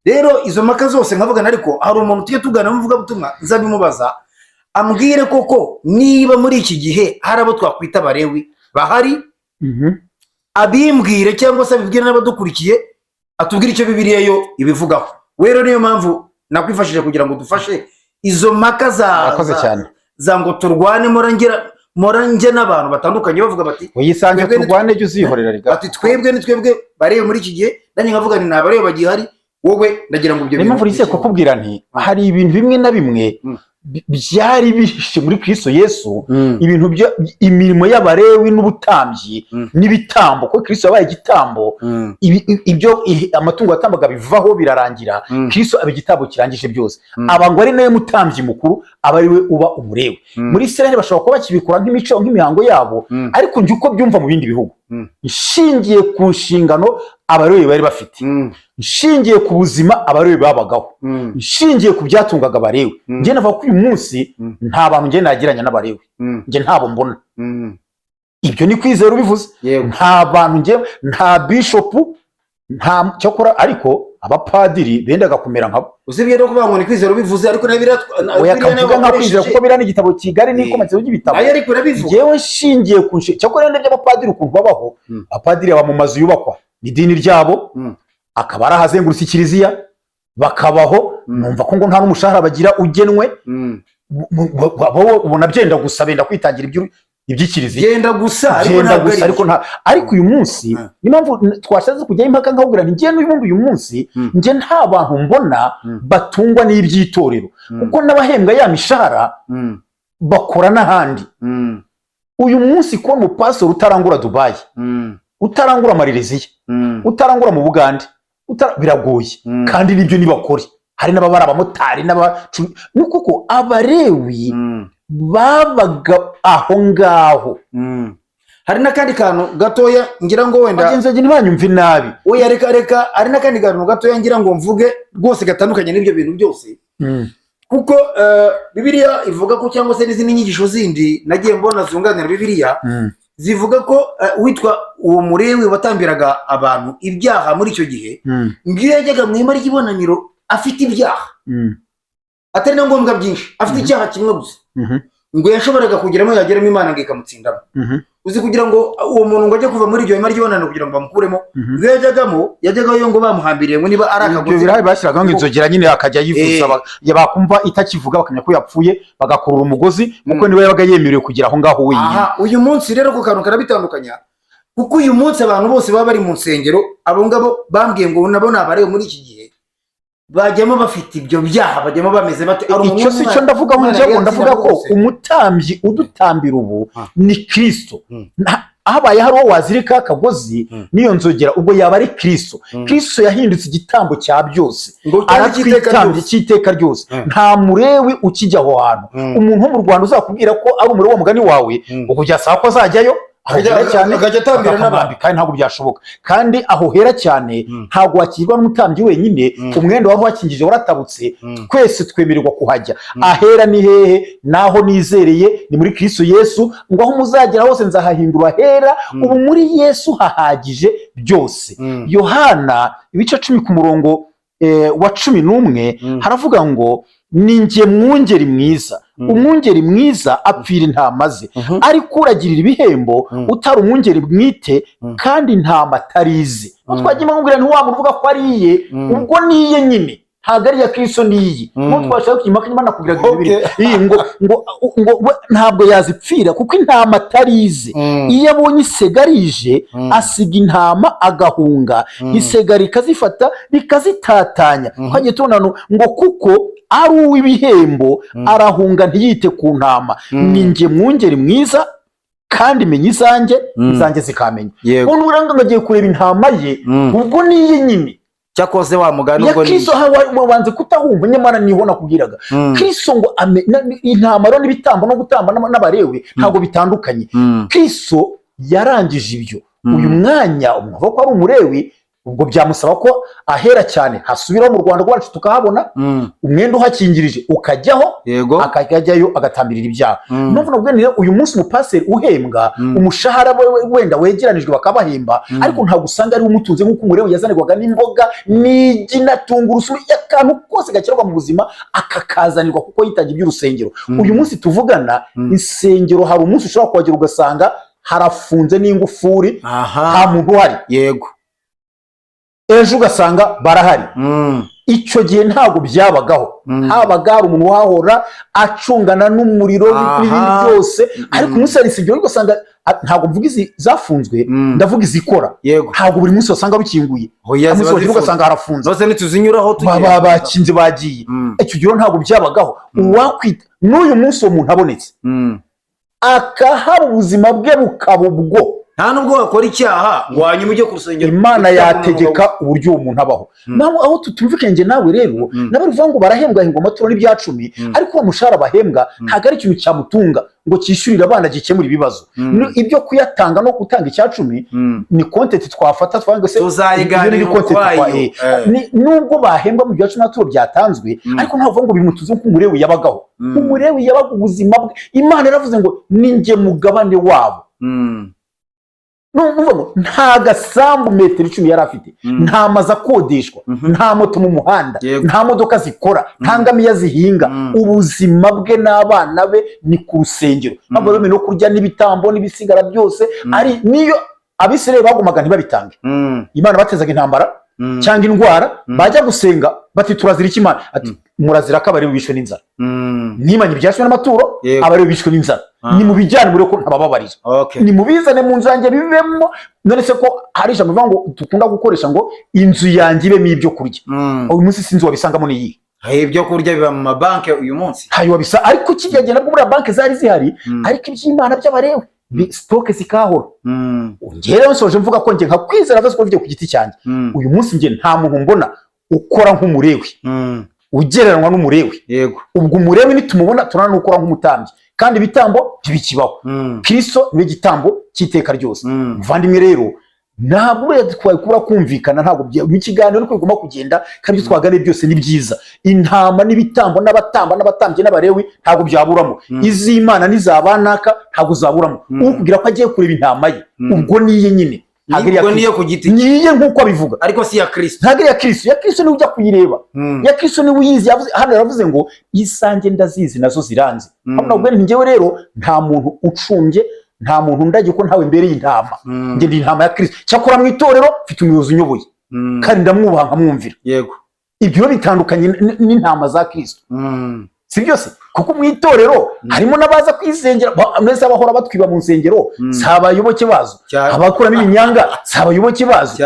rero izo maka zose nkavugana ariko hari umuntu tujye tugana muvuga butumwa nzabimubaza ambwire koko niba muri iki gihe hari abo twakwita abarewi bahari abimbwire cyangwa se abibwire n'abadukurikiye atubwire icyo Bibiliya yo ibivugaho rero niyo mpamvu nakwifashije kugira ngo dufashe izo maka za ngo turwane morange n'abantu batandukanye bavuga bati
uyisange turwane jye uzihorera riga
ati twebwe ni twebwe barewe muri iki gihe nanjye nkavuga ni nabarewe bagihari wowe ndagira ngo ibyo
bintu mpamvu rise kukubwira nti hari ibintu bimwe na bimwe byari bihishe muri Kristo Yesu, ibintu imirimo y'abarewi n'ubutambyi n'ibitambo, ko Kristo yabaye igitambo, ibyo amatungo yatambaga bivaho birarangira, Kristo aba igitambo kirangije byose, aba ngo ari nawe mutambyi mukuru, aba ari we uba umurewi. Muri Israeli bashobora kuba bakibikora nk'imico nk'imihango yabo, ariko njye uko byumva mu bindi bihugu, nshingiye ku nshingano abarewi bari bafite, nshingiye ku buzima abarewi babagaho, nshingiye ku byatungaga abarewi, njye navuga ko uyu munsi nta bantu njye nagiranya n'abarewi, njye ntabo mbona. Ibyo ni Kwizera ubivuze, nta bantu njye, nta bishopu, nta cyakora, ariko abapadiri bendaga kumera nkabo.
Usibye no kuvuga ngo ni Kwizera ubivuze, ariko
akavuga nka Kwizera kuko bira n'igitabo kigari n'ikometse y'ibitabo.
Ariko urabivuga
njyewe nshingiye ku cyakora ndebye abapadiri ukuntu babaho. Abapadiri aba mu mazu yubakwa n'idini ryabo, akaba arahazengurutse ikiliziya bakabaho, numva ko ngo nta n'umushahara bagira ugenwe, ubona byenda gusa benda kwitangira iby'ikiliziya,
byenda gusa
ariko uyu munsi ni mpamvu twashatse kujyaho impaka nkabwira nti njye n'ubundi uyu munsi njye nta bantu mbona batungwa n'iby'itorero, kuko n'abahembwa ya mishahara bakora n'ahandi. Uyu munsi kubona umupastori utarangura Dubai, utarangura Malaysia, utarangura mu Bugande, biragoye, kandi nibyo nibakore. Hari n'ababara abamotari kuko abarewi babaga aho ngaho.
Hari n'akandi kantu gatoya ngira ngo wenda
bagenzi ntibanyumve nabi,
oya reka hari n'akandi kantu gatoya ngira ngo mvuge rwose gatandukanye n'ibyo bintu byose, kuko Bibiliya ivuga ko, cyangwa se n'izindi nyigisho zindi nagiye mbona zunganira Bibiliya, zivuga ko witwa uwo murewi watambiraga abantu ibyaha muri icyo gihe, ngiyo yajyaga mu ihema ry'ibonaniro afite ibyaha atari na ngombwa byinshi, afite icyaha kimwe gusa, ngo yashoboraga kugeramo, yageramo Imana ngo ikamutsindamo. Uzi kugira ngo uwo muntu ngo ajye kuva muri iryo hema ry'ibonaniro kugira ngo bamukuremo, ngo yajyagayo ngo bamuhambiriye ngo niba ari akagozi,
ibyo birayi bashyiragaho inzogera nyine akajya yivuza, bakumva itakivuga bakamenya ko yapfuye, bagakurura umugozi, kuko niwe yabaga yemerewe kugera aho ngaho wenyine.
Uyu munsi rero ku kantu karabitandukanya, kuko uyu munsi abantu bose baba bari mu nsengero, abo ngabo bambwiye ngo nabo ni abarewe muri iki gihe, bajyamo bafite ibyo byaha, bajyamo bameze bate.
Icyo si cyo ndavuga, ndavuga ko umutambyi udutambira ubu ni Kristo. Habaye hari uwo wazirika akagozi n'iyo nzogera, ubwo yaba ari Kristo. Kristo yahindutse igitambo cya byose, aratwitambye cy'iteka ryose. Nta murewi ukijya aho hantu. Umuntu wo mu Rwanda uzakubwira ko ari umurewi wa mugani wawe, ubwo byasaba ko azajyayo
akajya atambira n'abandi,
kandi ntabwo byashoboka. Kandi aho hera cyane ntabwo wakirwa n'umutambyi wenyine, umwenda wari wakingije waratabutse, twese twemererwa kuhajya. Ahera ni hehe? Naho nizereye ni muri Kristo Yesu, ngo aho muzagera hose nzahahindura hera. Ubu muri Yesu hahagije byose. Yohana ibice 10 ku murongo wa 11 haravuga ngo ni njye mwungeri mwiza, umwungeri mwiza apfira intama ze, ariko uragirira ibihembo utari umwungeri mwite kandi intama atarize. Twagiye mubwira nti wa uvuga ko ariye, ubwo niye nyine ntabwo ari ya Kristo niyi. Twashaka kuyimaka Imana kugira ngo ngo ntabwo yazipfira kuko intama atarize. Iyo abonye isegarije asiga intama agahunga, isega rikazifata rikazitatanya. Twagiye tubona ngo kuko ari uw'ibihembo arahunga ntiyite ku ntama. Ni njye mwungeri mwiza kandi menya izanjye zikamenya. Ubu uranga agiye kureba intama ye, ubwo niye nyine.
Cyakoze wa mugani ubwo
ni Kristo wabanze kutahumva, nyamara niho nakubwiraga. Kristo ngo intama rero n'ibitambo no gutamba n'abarewe ntabwo bitandukanye. Kristo yarangije ibyo. Uyu mwanya umuntu ko ari umurewi, ubwo byamusaba ko ahera cyane hasubiraho mu Rwanda rwacu tukahabona, umwenda uhakingirije ukajyaho, akajyayo agatambirira ibyaha. Nubwo nabwo uyu munsi umupaseri uhembwa umushahara wenda wegeranijwe bakabahemba, ariko ntabwo usanga ari umutunze nk'uko umurewi yazanirwaga n'imboga n'igi na tungurusumu, akantu kose gakenerwa mu buzima akakazanirwa kuko yitangiye iby'urusengero. Uyu munsi tuvugana insengero, hari umunsi ushobora kuhagera ugasanga harafunze n'ingufuri, nta muntu uhari.
Yego.
Ejo ugasanga barahari. icyo gihe ntabwo byabagaho. Habaga hari umuntu wahora acungana n'umuriro n'ibindi byose, ariko umunsi hari insengero ugasanga, ntabwo mvuga izi zafunzwe, ndavuga izikora. Ntabwo buri munsi wasanga rukinguye, umunsi wagira ugasanga harafunze,
bose ntituzinyuraho
bakinze bagiye. Icyo gihe ntabwo byabagaho. Uwakwita n'uyu munsi uwo muntu abonetse akahaba ubuzima bwe bukaba ubwo,
nta nubwo wakora icyaha ngo hanyuma ujye ku rusengero,
Imana yategeka uburyo uwo muntu abaho. Naho aho tutumvikanye nawe rero, nabo bivuga ngo barahembwa amaturo n'ibya 10, ariko uwo mushahara bahembwa ntabwo ari ikintu cyamutunga ngo cyishyurire abana gikemura ibibazo. Ibyo kuyatanga no gutanga icya 10 ni content twafata twanga se
tuzayiganira ukwayo.
Nubwo bahembwa mu bya 10 n'aturo byatanzwe, ariko ntabwo ngo bimutuze ko umurewe yabagaho. Umurewe yabaga ubuzima bwe. Imana yaravuze ngo ninjye mugabane wabo. Nta gasambu metero 10 yari afite, nta mazu akodeshwa, nta moto mu muhanda, nta modoka zikora, nta ngamiya zihinga. Ubuzima bwe n'abana be ni ku rusengero, ntabwo bemewe no kurya n'ibitambo n'ibisigara byose. Ari niyo Abisirayeli bagumaga ntibabitange, Imana batezaga intambara cyangwa indwara, bajya gusenga bati turazira iki Imana? Ati murazira ko abari bishwe n'inzara. Nimanye ibyashwe n'amaturo, abari bishwe n'inzara. Ni mu bijyane muri ko ntabababarira. Ni mu bizane mu nzu yanjye bivemo. None se ko hari ijambo bivuga ngo dukunda gukoresha ngo inzu yanjye ibemo ibyo kurya. Uyu munsi sinzi wabisangamo ni
ibyo kurya biba mu mabanki uyu munsi.
Hayo wabisa, ariko kijyanye nabwo muri banki zari zihari, ariko iby'Imana by'abarewe stoke zikahora. Ngere nsoje mvuga ko nge nka kwizera bose ko bifite ku giti cyanjye. Uyu munsi nge nta muntu mbona ukora nk'umurewe, ugereranwa n'umurewe. Ubwo umurewe nitumubona turana n'ukora nk'umutambyi, kandi ibitambo bibikibaho. Kristo ni igitambo cy'iteka ryose. Muvandimwe rero, ntabwo twari kubura kumvikana, ntabwo mu kiganiro ariko bigomba kugenda, kandi ibyo twaganiriye byose ni byiza. Intama n'ibitambo n'abatambyi n'abarewi ntabwo byaburamo. Iz'Imana n'izabanaka ntabwo zaburamo. Ukubwira ko agiye kureba intama ye, ubwo niye nyine.
Ubwo niye ku giti cye,
niye nk'uko abivuga,
ariko si ya Kristo.
Ntabwo ya Kristo. Ya Kristo ni ujya kuyireba, ya Kristo ni uyizi. Hano yaravuze ngo isange ndazizi nazo ziranze. Ntabwo njyewe rero nta muntu ucumbye, nta muntu ndagiye ko ntawe imbere y'intama. Nge ndi intama ya Kristo. Cyakora mu itorero mfite umuyobozi unyoboye, kandi ndamwubaha nkamwumvira. Ibyo bitandukanye n'intama za Kristo, si byose? Kuko mu itorero harimo n'abaza kwisengera, mwese abahora batwiba mu nsengero si abayoboke bazo, abakuramo ibinyanga si abayoboke bazo.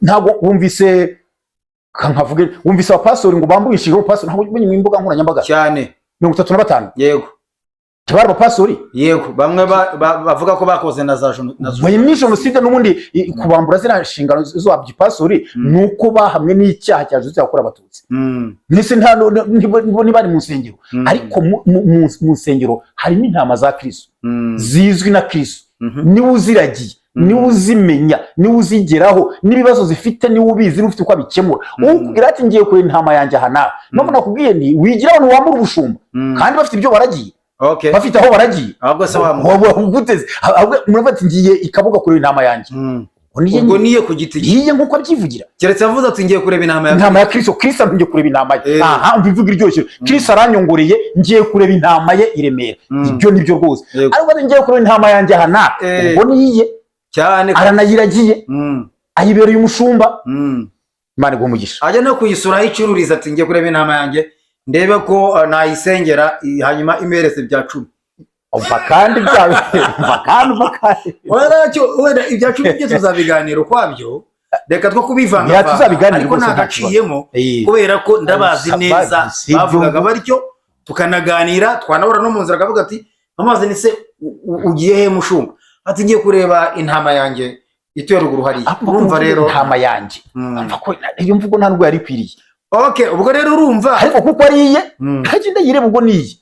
Ntabwo wumvise nkavuge, wumvise abapastori ngo bambugishije pastori, ntabwo mu imbuga nkoranyambaga cyane 35. Kibara abapastori,
bamwe bavuga ko bakoze na za
jenoside n'ubundi kubambura zina nshingano zo abapastori, nuko bahamwe n'icyaha cya jenoside yakorewe Abatutsi. Nese nta bari mu nsengero, ariko mu nsengero harimo intama za Kristo zizwi na Kristo. Niwe uziragiye, niwe uzimenya, niwe uzigeraho, n'ibibazo zifite niwe ubizi, ufite uko abikemura. Ukubwira ati ngiye kure intama yanjye aha, none nakubwiye ni wigira abantu wamura ubushumba, kandi bafite ibyo baragiye. Bafite aho baragiye,
ahubwo se
wamuguteze, ahubwo murafata ngiye ikabuga kure intama yanjye.
Ubwo niye ku giti cye,
yiye nk'uko abyivugira.
Keretse avuze ati ngiye kureba
intama ya Kristo. Kristo ngiye kureba intama ye. Mbivuga iryoshye. Kristo aranyongoreye, ngiye kureba intama ye i Remera. Ibyo nibyo rwose. Ariko ngiye kureba intama yanjye aha, ubwo niye cyane, aranayiragiye, ayibereye umushumba. Imana igumugisha.
Ajya no kuyisura ayicururiza ati ngiye kureba intama yanjye, ndebe ko nayisengera, hanyuma imerese bya 10.
Kandi byawe
wenda ibya 10 byo tuzabiganira kwabyo, reka two kubivanga, ariko ntagaciyemo kubera ko ndabazi neza. Bavugaga batyo, tukanaganira, twanahura no mu nzira akavuga ati amazi ni se ugiye he mushumba? Ati ngiye kureba intama yanjye ituye ruguru hariya. Urumva rero
intama yanjye, iyo mvugo nta nubwo yari ikwiriye.
Ubwo rero urumva,
ariko kuko ariye ntagenda yireba ubwo niye.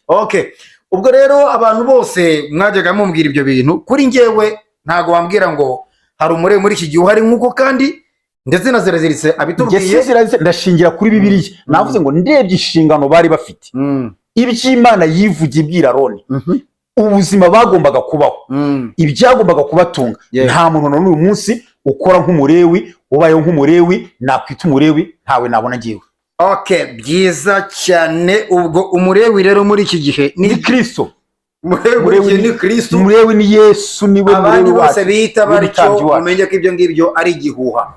Ubwo rero abantu bose mwajyaga mumbwira ibyo bintu, kuri njyewe ntago wambwira ngo hari umure muri iki gihe uhari nk'uko, kandi ndetse na ziraziritse abitubwiye.
Ndashingira kuri Bibiliya. Navuze ngo ndebye inshingano bari bafite, iby'Imana yivugiye ibwira Aroni, ubuzima bagombaga kubaho, ibyagombaga kubatunga. Nta muntu n'uyu munsi ukora nk'umurewi, ubayeho nk'umurewi, nakwita umurewi, ntawe nabona ngiyewe.
Byiza cyane. Ubwo umurewi rero muri iki gihe ni Kristo. Umurewi ni Kristo,
umurewi ni Yesu, niwe
abandi bose bita batyo. Umenye ko ibyo ngibyo ari igihuha.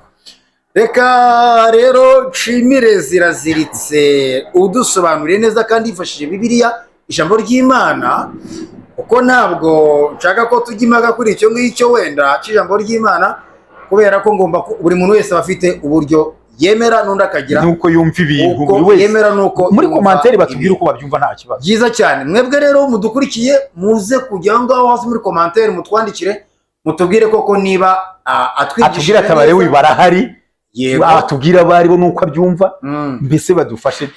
reka rero nshimire Ziraziritse udusobanuriye neza kandi yifashishije Bibiliya ijambo ry'Imana, kuko ntabwo nshaka ko tujya impaka kuri icyo ngicyo wenda cy'ijambo ry'Imana, kubera ko ngomba buri muntu wese aba afite uburyo yemera n'undi akagira
nuko yumva ibintu
buri wese yemera, nuko
muri commentaire batubwira uko babyumva nta kibazo.
Byiza cyane. Mwebwe rero mudukurikiye muze kujya ngaho hasi muri commentaire mutwandikire, mutubwire koko niba
atubwira atabare wibarahari,
yego
atubwira abari bo nuko abyumva, mbese badufashe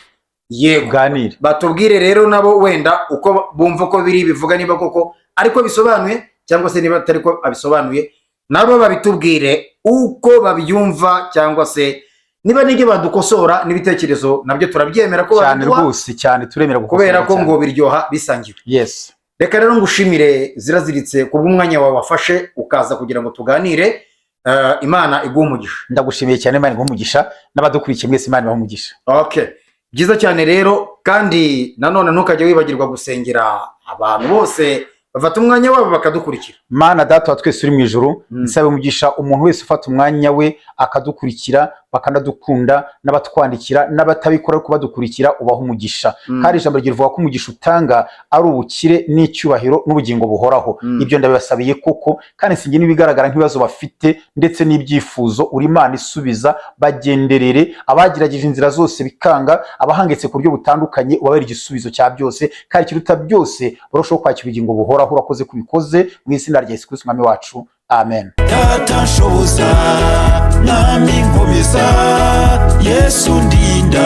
kuganira, batubwire rero nabo wenda uko bumva ko biri bivuga, niba koko ariko bisobanuye cyangwa se niba atari ko abisobanuye, nabo babitubwire uko babyumva, cyangwa se niba n'ibyo badukosora n'ibitekerezo nabyo turabyemera ko
cyane rwose, cyane turemera
kubera ko ngo biryoha bisangiwe.
Yes.
Reka rero ngushimire Ziraziritse kubw'umwanya wawe wafashe ukaza kugira ngo tuganire. Imana iguhe umugisha.
Ndagushimiye cyane, Imana iguhe umugisha, n'abadukurikiye mwese Imana ibahe umugisha.
Okay, byiza cyane rero, kandi nanone ntukajye wibagirwa gusengera abantu bose bafata umwanya wabo bakadukurikira.
Mana Data wa twese uri mu ijuru, nsabe umugisha umuntu wese ufata umwanya we akadukurikira, bakanadukunda, n'abatwandikira n'abatabikora ariko badukurikira, ubaha umugisha. Kandi ijambo rivuga ko umugisha utanga ari ubukire n'icyubahiro n'ubugingo buhoraho. Ibyo ndabibasabiye koko, kandi singe n'ibigaragara nk'ibibazo bafite ndetse n'ibyifuzo, uri Imana isubiza, bagenderere abagerageje inzira zose bikanga, abahangetse ku buryo butandukanye, ubabere igisubizo cya byose, kandi kiruta byose barushaho kwakira ubugingo buhoraho. Urakoze kubikoze mu izina rya Yesu Kristo Umwami wacu, amen.
Data nshoboza, nami nkomeza, Yesu ndinda.